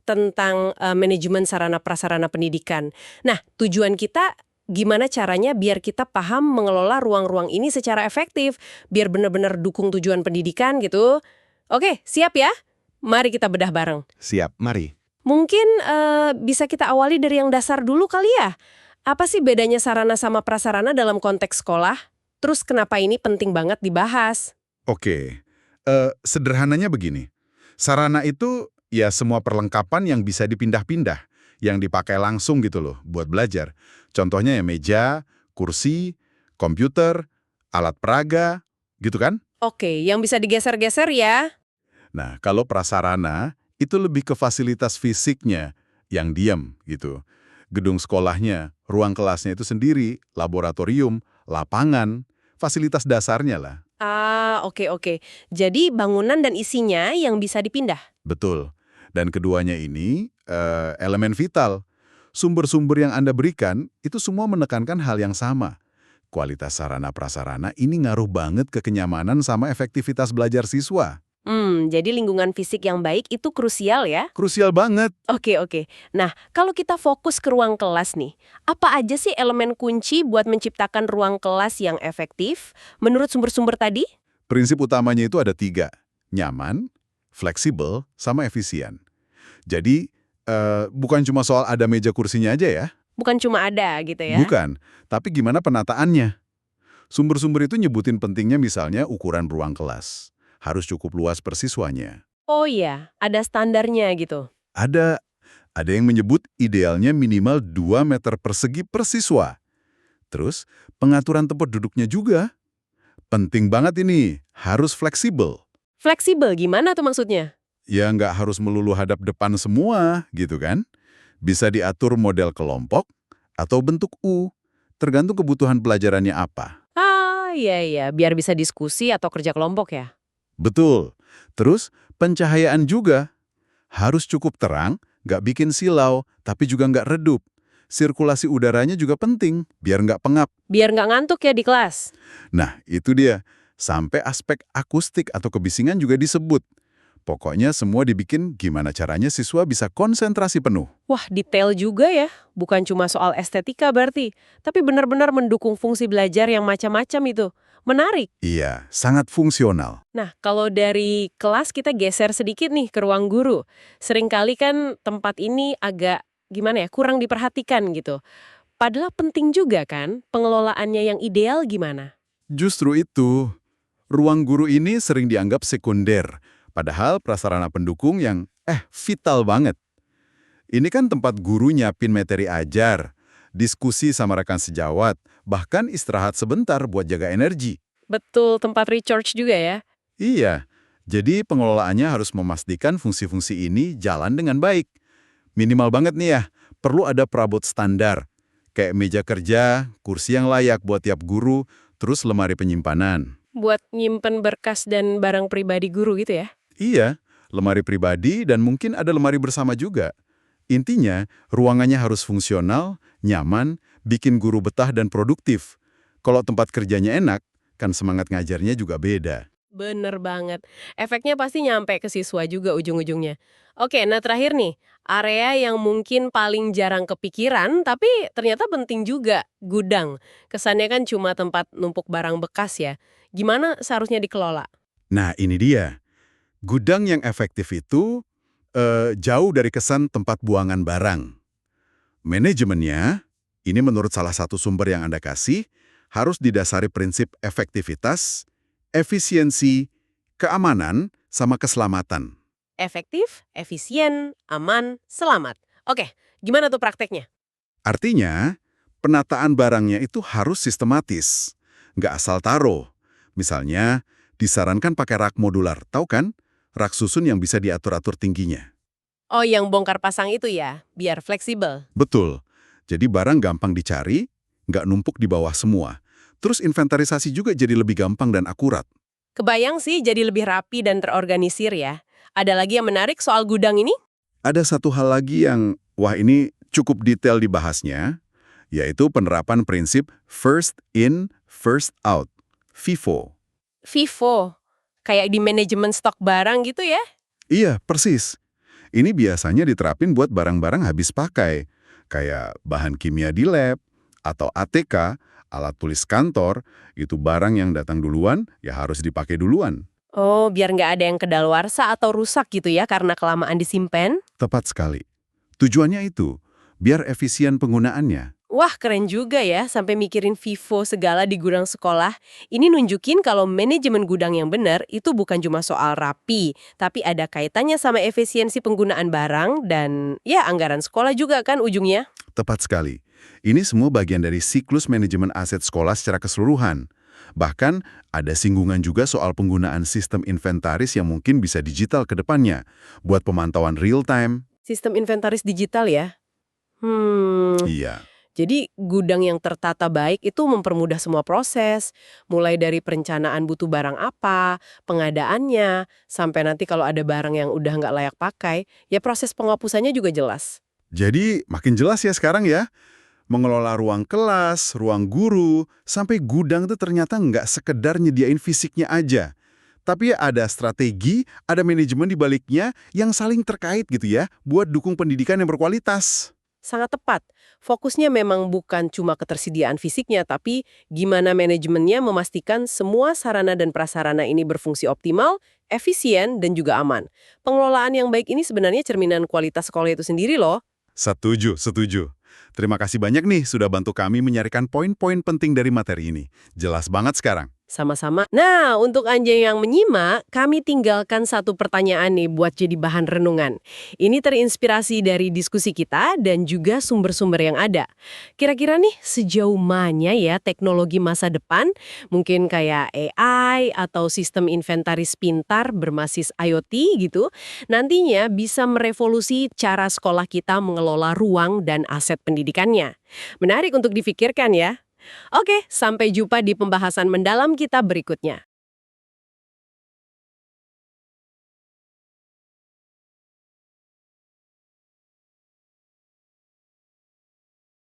tentang manajemen sarana prasarana pendidikan. Nah, tujuan kita gimana caranya biar kita paham mengelola ruang-ruang ini secara efektif, biar benar-benar dukung tujuan pendidikan gitu. Oke, siap ya? Mari kita bedah bareng. Siap, mari. Mungkin bisa kita awali dari yang dasar dulu kali ya. Apa sih bedanya sarana sama prasarana dalam konteks sekolah? Terus kenapa ini penting banget dibahas? Oke, sederhananya begini. Sarana itu ya semua perlengkapan yang bisa dipindah-pindah, yang dipakai langsung gitu loh buat belajar. Contohnya ya meja, kursi, komputer, alat peraga, gitu kan? Oke, yang bisa digeser-geser ya. Nah, kalau prasarana, itu lebih ke fasilitas fisiknya yang diam gitu. Gedung sekolahnya, ruang kelasnya itu sendiri, laboratorium, lapangan, fasilitas dasarnya lah. Oke. Jadi bangunan dan isinya yang bisa dipindah. Betul. Dan keduanya ini elemen vital. Sumber-sumber yang Anda berikan itu semua menekankan hal yang sama. Kualitas sarana-prasarana ini ngaruh banget ke kenyamanan sama efektivitas belajar siswa. Jadi lingkungan fisik yang baik itu krusial ya? Krusial banget. Oke. Nah, kalau kita fokus ke ruang kelas nih, apa aja sih elemen kunci buat menciptakan ruang kelas yang efektif menurut sumber-sumber tadi? Prinsip utamanya itu ada 3. Nyaman, fleksibel, sama efisien. Jadi, bukan cuma soal ada meja kursinya aja ya. Bukan cuma ada gitu ya? Bukan, tapi gimana penataannya. Sumber-sumber itu nyebutin pentingnya misalnya ukuran ruang kelas. Harus cukup luas per siswanya. Oh iya, ada standarnya gitu. Ada yang menyebut idealnya minimal 2 meter persegi per siswa. Terus, pengaturan tempat duduknya juga. Penting banget ini, harus fleksibel. Fleksibel gimana tuh maksudnya? Ya nggak harus melulu hadap depan semua, gitu kan? Bisa diatur model kelompok atau bentuk U, tergantung kebutuhan pelajarannya apa. Iya, biar bisa diskusi atau kerja kelompok ya? Betul. Terus, pencahayaan juga. Harus cukup terang, nggak bikin silau, tapi juga nggak redup. Sirkulasi udaranya juga penting, biar nggak pengap. Biar nggak ngantuk ya di kelas? Nah, itu dia. Sampai aspek akustik atau kebisingan juga disebut. Pokoknya semua dibikin gimana caranya siswa bisa konsentrasi penuh. Wah, detail juga ya. Bukan cuma soal estetika berarti, tapi benar-benar mendukung fungsi belajar yang macam-macam itu. Menarik. Iya, sangat fungsional. Nah, kalau dari kelas kita geser sedikit nih ke ruang guru. Seringkali kan tempat ini agak, gimana ya, kurang diperhatikan gitu. Padahal penting juga kan, pengelolaannya yang ideal gimana? Justru itu, ruang guru ini sering dianggap sekunder, padahal prasarana pendukung yang vital banget. Ini kan tempat guru nyiapin materi ajar, diskusi sama rekan sejawat, bahkan istirahat sebentar buat jaga energi. Betul, tempat recharge juga ya? Iya, jadi pengelolaannya harus memastikan fungsi-fungsi ini jalan dengan baik. Minimal banget nih ya, perlu ada perabot standar, kayak meja kerja, kursi yang layak buat tiap guru, terus lemari penyimpanan. Buat nyimpen berkas dan barang pribadi guru gitu ya? Iya, lemari pribadi dan mungkin ada lemari bersama juga. Intinya, ruangannya harus fungsional, nyaman, bikin guru betah dan produktif. Kalau tempat kerjanya enak, kan semangat ngajarnya juga beda. Bener banget. Efeknya pasti nyampe ke siswa juga ujung-ujungnya. Oke, nah terakhir nih, area yang mungkin paling jarang kepikiran, tapi ternyata penting juga, gudang. Kesannya kan cuma tempat numpuk barang bekas ya. Gimana seharusnya dikelola? Nah, ini dia. Gudang yang efektif itu jauh dari kesan tempat buangan barang. Manajemennya, ini menurut salah satu sumber yang Anda kasih, harus didasari prinsip efektivitas, efisiensi, keamanan, sama keselamatan. Efektif, efisien, aman, selamat. Oke, gimana tuh prakteknya? Artinya, penataan barangnya itu harus sistematis, nggak asal taruh. Misalnya, disarankan pakai rak modular, tahu kan? Rak susun yang bisa diatur-atur tingginya. Oh, yang bongkar pasang itu ya, biar fleksibel. Betul. Jadi barang gampang dicari, nggak numpuk di bawah semua. Terus inventarisasi juga jadi lebih gampang dan akurat. Kebayang sih jadi lebih rapi dan terorganisir ya. Ada lagi yang menarik soal gudang ini? Ada satu hal lagi yang, ini cukup detail dibahasnya, yaitu penerapan prinsip first in, first out, FIFO. FIFO, kayak di manajemen stok barang gitu ya? Iya, persis. Ini biasanya diterapin buat barang-barang habis pakai, kayak bahan kimia di lab, atau ATK, alat tulis kantor, itu barang yang datang duluan, ya harus dipakai duluan. Oh, biar nggak ada yang kedaluarsa atau rusak gitu ya karena kelamaan disimpan? Tepat sekali. Tujuannya itu, biar efisien penggunaannya. Wah, keren juga ya, sampai mikirin FIFO segala di gudang sekolah. Ini nunjukin kalau manajemen gudang yang benar itu bukan cuma soal rapi, tapi ada kaitannya sama efisiensi penggunaan barang dan ya anggaran sekolah juga kan ujungnya. Tepat sekali. Ini semua bagian dari siklus manajemen aset sekolah secara keseluruhan. Bahkan, ada singgungan juga soal penggunaan sistem inventaris yang mungkin bisa digital ke depannya, buat pemantauan real-time. Sistem inventaris digital ya? Hmm, Iya. jadi gudang yang tertata baik itu mempermudah semua proses, mulai dari perencanaan butuh barang apa, pengadaannya, sampai nanti kalau ada barang yang udah nggak layak pakai, ya proses penghapusannya juga jelas. Jadi, makin jelas ya sekarang ya. Mengelola ruang kelas, ruang guru, sampai gudang itu ternyata nggak sekedar nyediain fisiknya aja. Tapi ada strategi, ada manajemen di baliknya yang saling terkait gitu ya, buat dukung pendidikan yang berkualitas. Sangat tepat. Fokusnya memang bukan cuma ketersediaan fisiknya, tapi gimana manajemennya memastikan semua sarana dan prasarana ini berfungsi optimal, efisien, dan juga aman. Pengelolaan yang baik ini sebenarnya cerminan kualitas sekolah itu sendiri loh. Setuju, setuju. Terima kasih banyak nih sudah bantu kami menyarikan poin-poin penting dari materi ini. Jelas banget sekarang. Sama-sama. Nah, untuk Anjay yang menyimak, kami tinggalkan satu pertanyaan nih buat jadi bahan renungan. Ini terinspirasi dari diskusi kita dan juga sumber-sumber yang ada. Kira-kira nih sejauh mana ya teknologi masa depan, mungkin kayak AI atau sistem inventaris pintar berbasis IoT gitu, nantinya bisa merevolusi cara sekolah kita mengelola ruang dan aset pendidikannya. Menarik untuk difikirkan ya. Oke, sampai jumpa di pembahasan mendalam kita berikutnya.